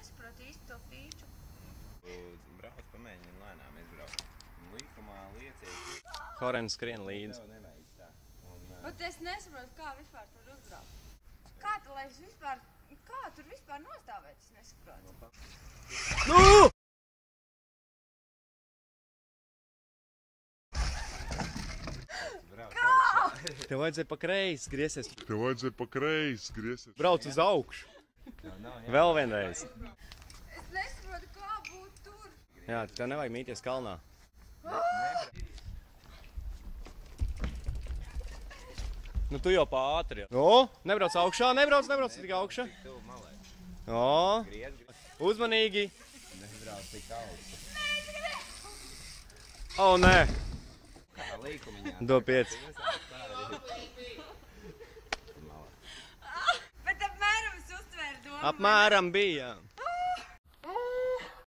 nesaprotu īsti to fīču. Brauc pa mēģi un lēnām izbrauc. Likumā liecīgi. Horens skrien līdzi. Tev nevajag tā. Bet es nesaprotu, kā vispār tur uzbraukt. Kā tu, lai es vispār, kā tur vispār nostāvēt, es nesaprotu. Nu! Tev vajadzēja pa kreisi griesies. Brauc uz augšu. Vēl vienreiz. Es nesaprotu, kā būt tur. Jā, tev nevajag mīties kalnā. Nu tu jau pa ātri. O, nebrauc augšā, nebrauc tik augšā. O, uzmanīgi. Nebrauc tik augstu. O, nē. Kā līkumiņā. Do 5. Bet apmēram es uztvēru domu. Apmēram bija, jā.